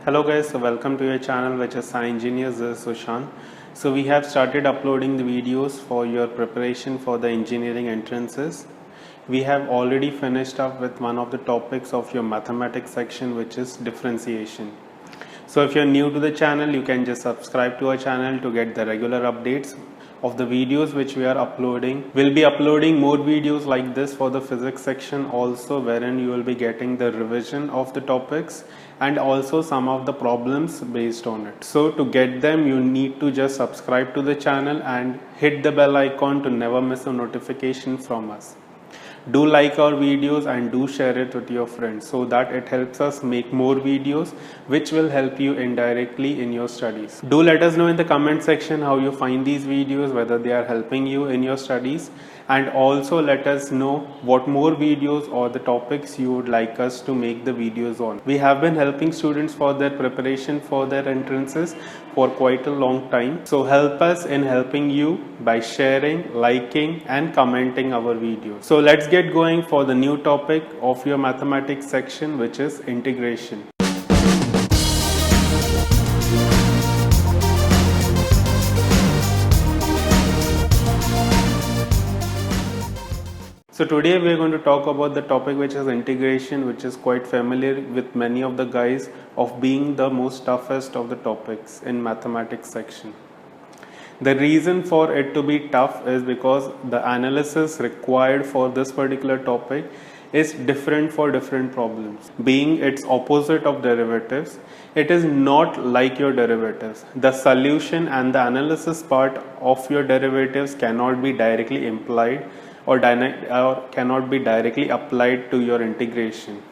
Hello guys, so welcome to your channel which is Sci Engineers. This is Sushan. So we have started uploading the videos for your preparation for the engineering entrances. We have already finished up with one of the topics of your mathematics section, which is differentiation. So if you're new to the channel, you can just subscribe to our channel to get the regular updates of the videos which we are uploading. We'll be uploading more videos like this for the physics section also, wherein you will be getting the revision of the topics and also some of the problems based on it. So to get them, you need to just subscribe to the channel and hit the bell icon to never miss a notification from us. Do like our videos and do share it with your friends so that it helps us make more videos which will help you indirectly in your studies. Do let us know in the comment section how you find these videos, whether they are helping you in your studies, and also let us know what more videos or the topics you would like us to make the videos on. We have been helping students for their preparation for their entrances for quite a long time. So help us in helping you by sharing, liking and commenting our videos. So let's get going for the new topic of your mathematics section, which is integration. So today we are going to talk about the topic which is integration, which is quite familiar with many of the guys of being the most toughest of the topics in mathematics section. The reason for it to be tough is because the analysis required for this particular topic is different for different problems. Being its opposite of derivatives, it is not like your derivatives. The solution and the analysis part of your derivatives cannot be directly implied or cannot be directly applied to your integration.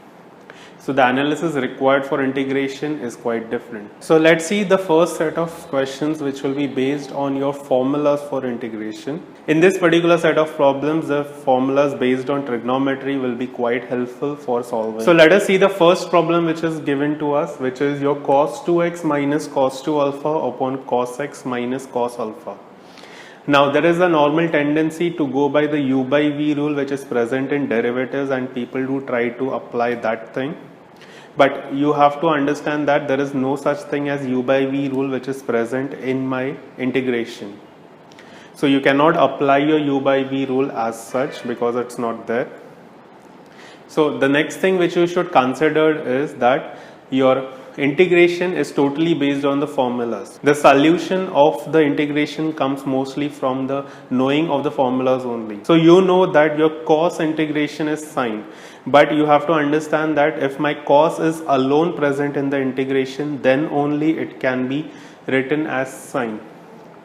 So the analysis required for integration is quite different. So let's see the first set of questions which will be based on your formulas for integration. In this particular set of problems, the formulas based on trigonometry will be quite helpful for solving. So let us see the first problem which is given to us, which is your cos 2x minus cos 2 alpha upon cos x minus cos alpha. Now there is a normal tendency to go by the u by v rule which is present in derivatives, and people do try to apply that thing. But you have to understand that there is no such thing as u by v rule which is present in my integration. So you cannot apply your u by v rule as such because it's not there. So the next thing which you should consider is that your integration is totally based on the formulas. The solution of the integration comes mostly from the knowing of the formulas only. So you know that your cos integration is sine, but you have to understand that if my cos is alone present in the integration, then only it can be written as sine.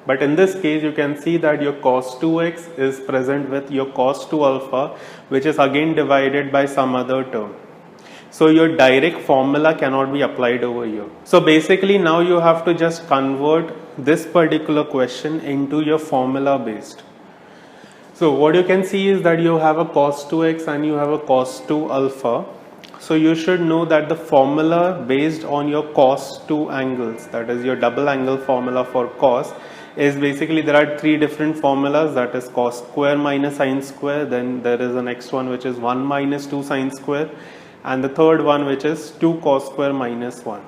But in this case, you can see that your cos 2x is present with your cos 2 alpha, which is again divided by some other term. So your direct formula cannot be applied over here. So basically now you have to just convert this particular question into your formula based. So what you can see is that you have a cos 2x and you have a cos 2 alpha. So you should know that the formula based on your cos 2 angles, that is your double angle formula for cos, is basically there are three different formulas, that is cos square minus sine square, then there is the next one which is 1 minus 2 sine square, and the third one which is 2 cos square minus 1.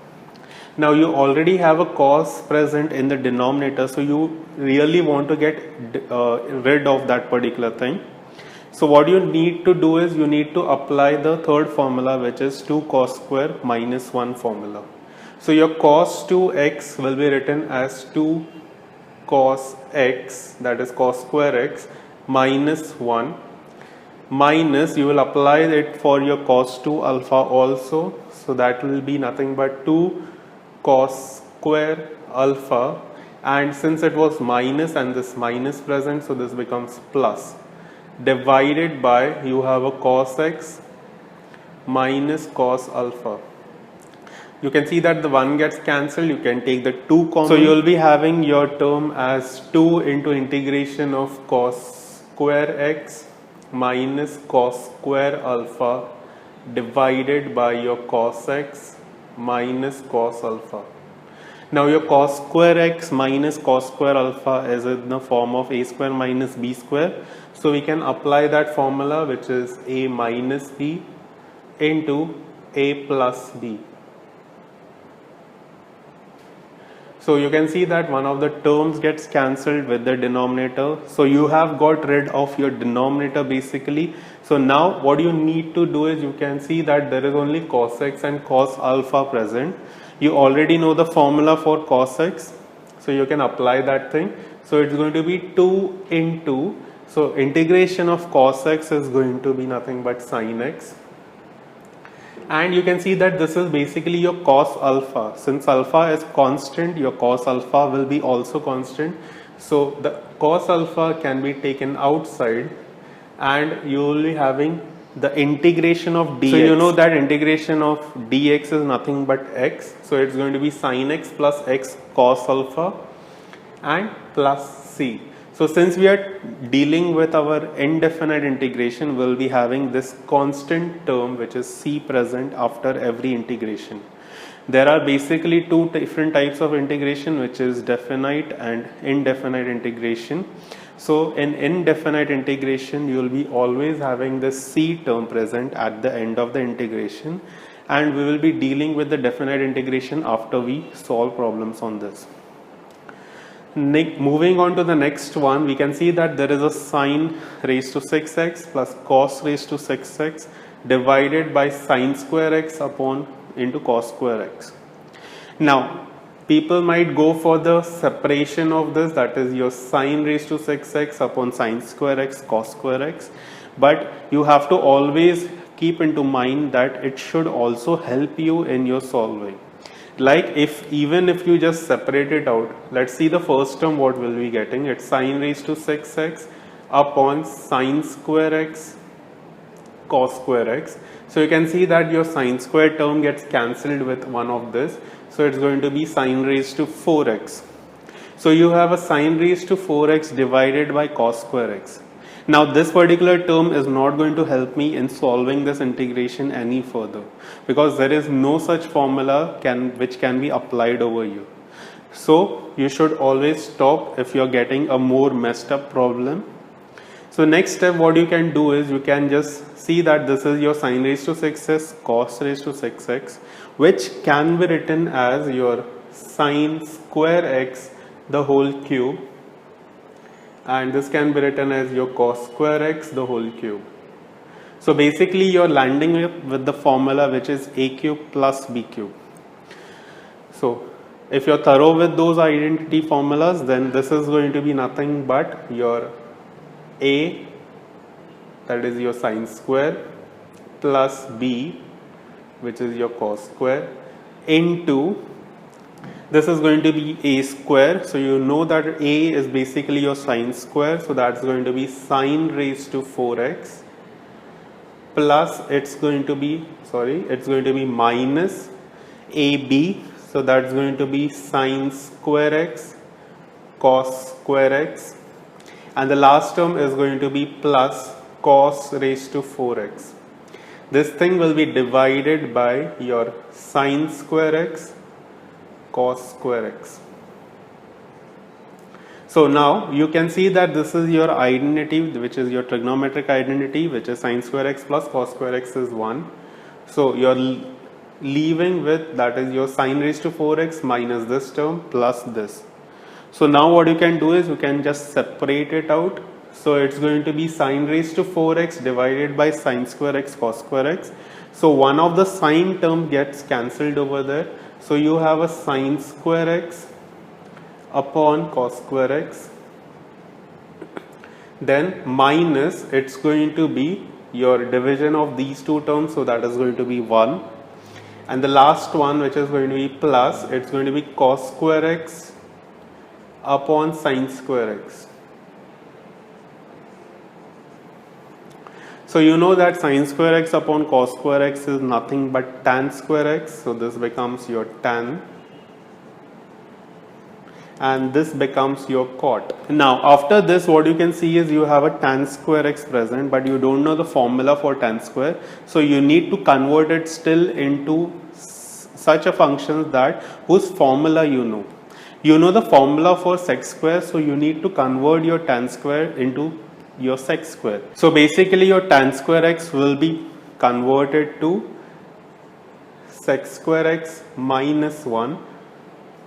Now you already have a cos present in the denominator, so you really want to get rid of that particular thing. So what you need to do is you need to apply the third formula, which is 2 cos square minus 1 formula. So your cos 2x will be written as 2 cos x, that is cos square x, minus 1, minus you will apply it for your cos 2 alpha also, so that will be nothing but 2 cos square alpha, and since it was minus and this minus present, so this becomes plus, divided by you have a cos x minus cos alpha. You can see that the 1 gets cancelled, you can take the 2 common. So you will be having your term as 2 into integration of cos square x minus cos square alpha divided by your cos x minus cos alpha. Now your cos square x minus cos square alpha is in the form of a square minus b square. So we can apply that formula, which is a minus b into a plus b. So you can see that one of the terms gets cancelled with the denominator. So you have got rid of your denominator basically. So now what you need to do is, you can see that there is only cos x and cos alpha present. You already know the formula for cos x, so you can apply that thing. So it's going to be 2 into, so integration of cos x is going to be nothing but sin x. And you can see that this is basically your cos alpha. Since alpha is constant, your cos alpha will be also constant. So the cos alpha can be taken outside, and you will be having the integration of dx. So you know that integration of dx is nothing but x. So it's going to be sin x plus x cos alpha and plus c. So since we are dealing with our indefinite integration, we'll be having this constant term which is c present after every integration. There are basically two different types of integration, which is definite and indefinite integration. So in indefinite integration, you will be always having this c term present at the end of the integration, and we will be dealing with the definite integration after we solve problems on this. Moving on to the next one, we can see that there is a sine raised to 6x plus cos raised to 6x divided by sine square x upon into cos square x. Now people might go for the separation of this, that is your sine raised to 6x upon sine square x cos square x, but you have to always keep into mind that it should also help you in your solving. Like even if you just separate it out, let's see the first term what will be getting. It's sine raised to 6x upon sine square x cos square x. So you can see that your sine square term gets cancelled with one of this. So it's going to be sine raised to 4x. So you have a sine raised to 4x divided by cos square x. Now this particular term is not going to help me in solving this integration any further, because there is no such formula which can be applied over here. So you should always stop if you are getting a more messed up problem. So next step what you can do is, you can just see that this is your sine raised to 6x cos raised to 6x, which can be written as your sine square x the whole cube, and this can be written as your cos square x the whole cube. So basically you're landing with the formula which is a cube plus b cube. So if you're thorough with those identity formulas, then this is going to be nothing but your a, that is your sine square, plus b, which is your cos square, into, this is going to be a square. So you know that a is basically your sine square, so that's going to be sine raised to 4x, plus it's going to be minus ab, so that's going to be sine square x cos square x, and the last term is going to be plus cos raised to 4x. This thing will be divided by your sine square x cos square x. So now you can see that this is your identity, which is your trigonometric identity, which is sine square x plus cos square x is 1. So you're leaving with, that is your sine raised to 4x minus this term plus this. So now what you can do is, you can just separate it out. So it's going to be sine raised to 4x divided by sine square x cos square x. So one of the sine term gets cancelled over there. So you have a sine square x upon cos square x, then minus, it's going to be your division of these two terms, so that is going to be 1, and the last one, which is going to be plus, it's going to be cos square x upon sine square x. So you know that sine square x upon cos square x is nothing but tan square x, so this becomes your tan, and this becomes your cot. Now after this, what you can see is, you have a tan square x present, but you don't know the formula for tan square, so you need to convert it still into such a function that whose formula you know. You know the formula for sec square, so you need to convert your tan square into your sec square. So basically your tan square x will be converted to sec square x minus 1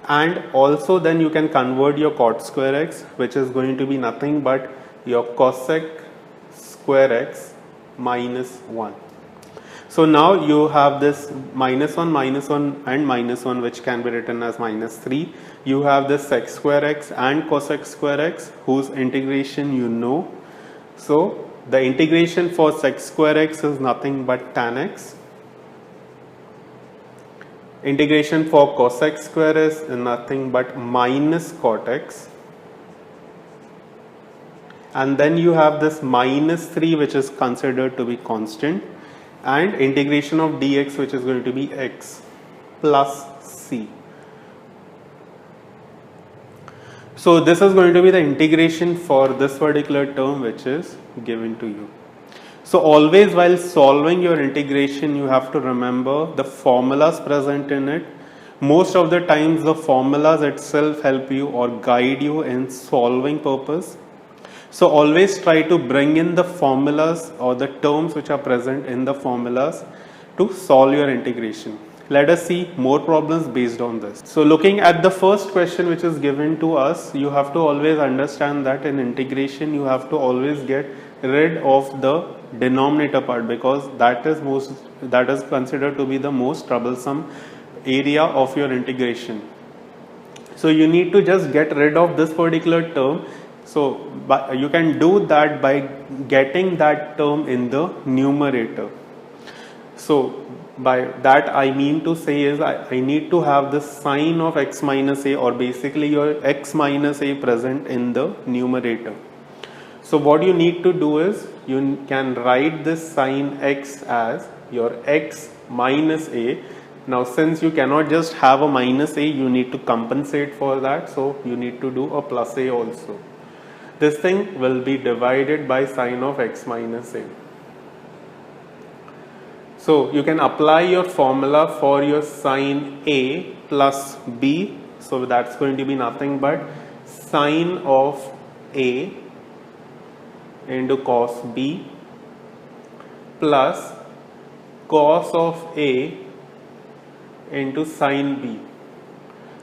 and also then you can convert your cot square x, which is going to be nothing but your cosec square x minus 1. So now you have this minus 1 and minus 1, which can be written as minus 3. You have this sec square x and cosec square x, whose integration you know. So the integration for sec square x is nothing but tan x. Integration for cosec square is nothing but minus cot x. And then you have this minus 3, which is considered to be constant, and integration of dx, which is going to be x plus c. So this is going to be the integration for this particular term, which is given to you. So always while solving your integration, you have to remember the formulas present in it. Most of the times the formulas itself help you or guide you in solving purpose. So always try to bring in the formulas or the terms which are present in the formulas to solve your integration. Let us see more problems based on this. So looking at the first question which is given to us, you have to always understand that in integration you have to always get rid of the denominator part, because that is considered to be the most troublesome area of your integration. So you need to just get rid of this particular term. So you can do that by getting that term in the numerator. So by that I mean to say is I need to have the sign of x minus a, or basically your x minus a present in the numerator. So what you need to do is you can write this sign x as your x minus a. Now since you cannot just have a minus a, you need to compensate for that. So you need to do a plus a also. This thing will be divided by sign of x minus a. So you can apply your formula for your sin a plus b. So that's going to be nothing but sine of a into cos b plus cos of a into sine b.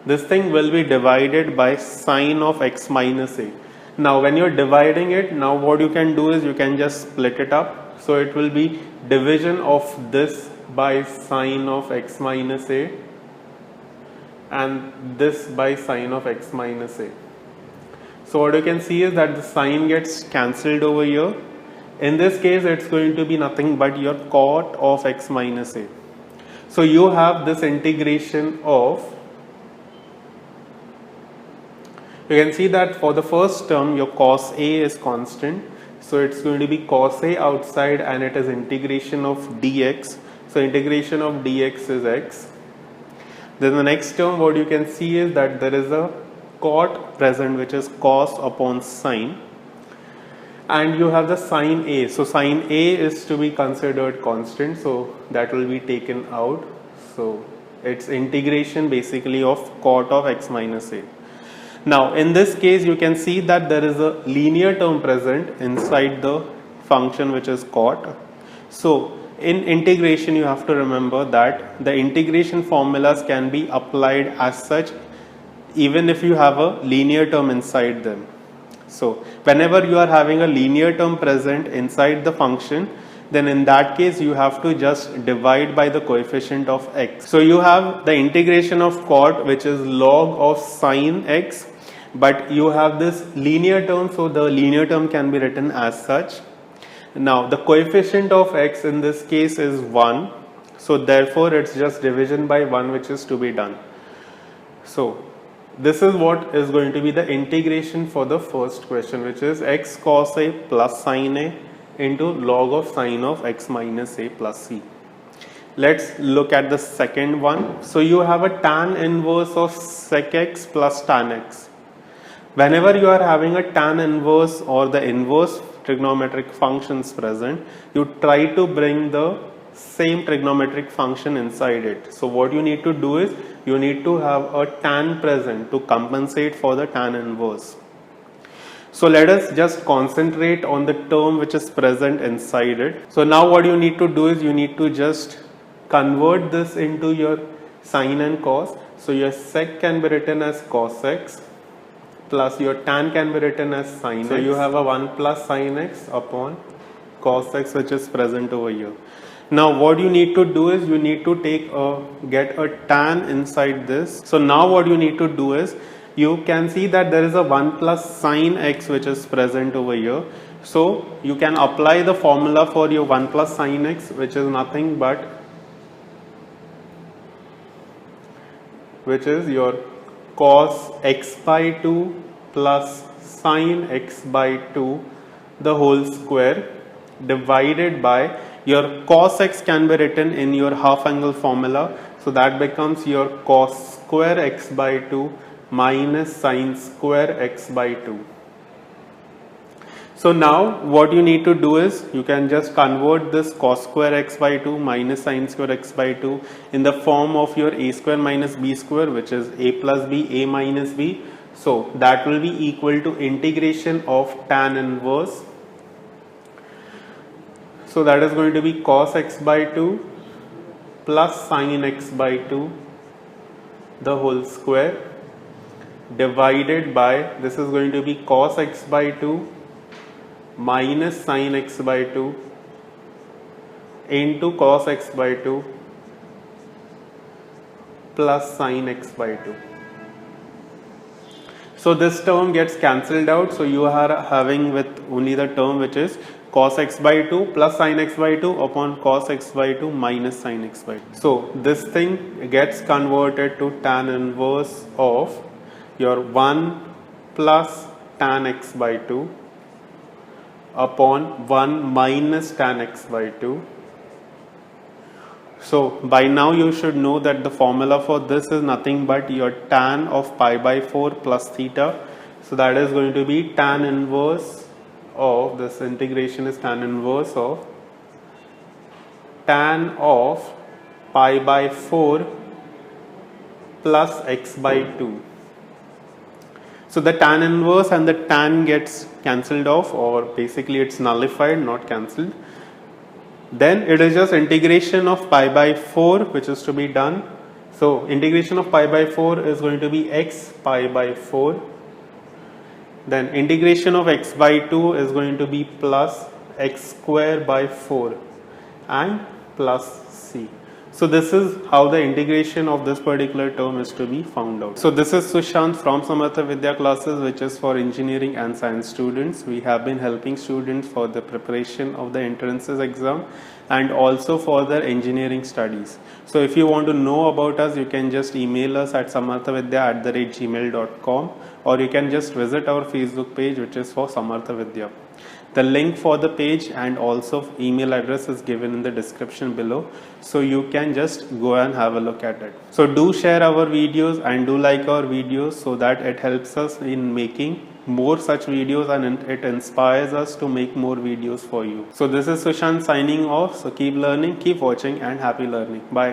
This thing will be divided by sine of x minus a. Now when you're dividing it, now what you can do is you can just split it up. So it will be division of this by sine of x minus a and this by sine of x minus a. So what you can see is that the sign gets cancelled over here. In this case it's going to be nothing but your cot of x minus a. So you have this integration of, you can see that for the first term your cos a is constant. So it's going to be cos a outside and it is integration of dx. So integration of dx is x. Then the next term what you can see is that there is a cot present, which is cos upon sine, and you have the sine a. So sine a is to be considered constant, so that will be taken out. So it's integration basically of cot of x minus a. Now in this case you can see that there is a linear term present inside the function, which is cot. So in integration you have to remember that the integration formulas can be applied as such even if you have a linear term inside them. So whenever you are having a linear term present inside the function, then in that case you have to just divide by the coefficient of x. So you have the integration of cot, which is log of sine x, but you have this linear term, so the linear term can be written as such. Now the coefficient of x in this case is 1, so therefore it's just division by 1 which is to be done. So this is what is going to be the integration for the first question, which is x cos a plus sine a into log of sine of x minus a plus c. Let's look at the second one. So you have a tan inverse of sec x plus tan x. Whenever you are having a tan inverse or the inverse trigonometric functions present, you try to bring the same trigonometric function inside it. So what you need to do is you need to have a tan present to compensate for the tan inverse. So let us just concentrate on the term which is present inside it. So now what you need to do is you need to just convert this into your sine and cos. So your sec can be written as cos x plus your tan can be written as sin x. So you have a 1 plus sin x upon cos x, which is present over here. Now what you need to do is you need to get a tan inside this. So now what you need to do is you can see that there is a 1 plus sin x which is present over here. So you can apply the formula for your 1 plus sin x, which is nothing but your cos x by 2 plus sin x by 2 the whole square divided by your cos x can be written in your half angle formula. So that becomes your cos square x by 2 minus sin square x by 2. So now what you need to do is you can just convert this cos square x by 2 minus sin square x by 2 in the form of your a square minus b square, which is a plus b, a minus b. So that will be equal to integration of tan inverse. So that is going to be cos x by 2 plus sin x by 2 the whole square divided by, this is going to be cos x by 2 minus sin x by 2 into cos x by 2 plus sin x by 2. So this term gets cancelled out. So you are having with only the term which is cos x by 2 plus sin x by 2 upon cos x by 2 minus sin x by 2. So this thing gets converted to tan inverse of your 1 plus tan x by 2 upon 1 minus tan x by 2. So by now you should know that the formula for this is nothing but your tan of pi by 4 plus theta. So that is going to be tan inverse of, this integration is tan inverse of tan of pi by 4 plus x by 2. So the tan inverse and the tan gets cancelled off, or basically it's nullified, not cancelled. Then it is just integration of pi by 4 which is to be done. So integration of pi by 4 is going to be x pi by 4. Then integration of x by 2 is going to be plus x square by 4 and plus c. So this is how the integration of this particular term is to be found out. So this is Sushant from Samartha Vidya classes, which is for engineering and science students. We have been helping students for the preparation of the entrances exam and also for their engineering studies. So if you want to know about us, you can just email us at samarthavidya@gmail.com, or you can just visit our Facebook page, which is for Samartha Vidya. The link for the page and also email address is given in the description below, so you can just go and have a look at it. So do share our videos and do like our videos, so that it helps us in making more such videos and it inspires us to make more videos for you. So this is Sushant signing off. So keep learning, keep watching, and happy learning. Bye.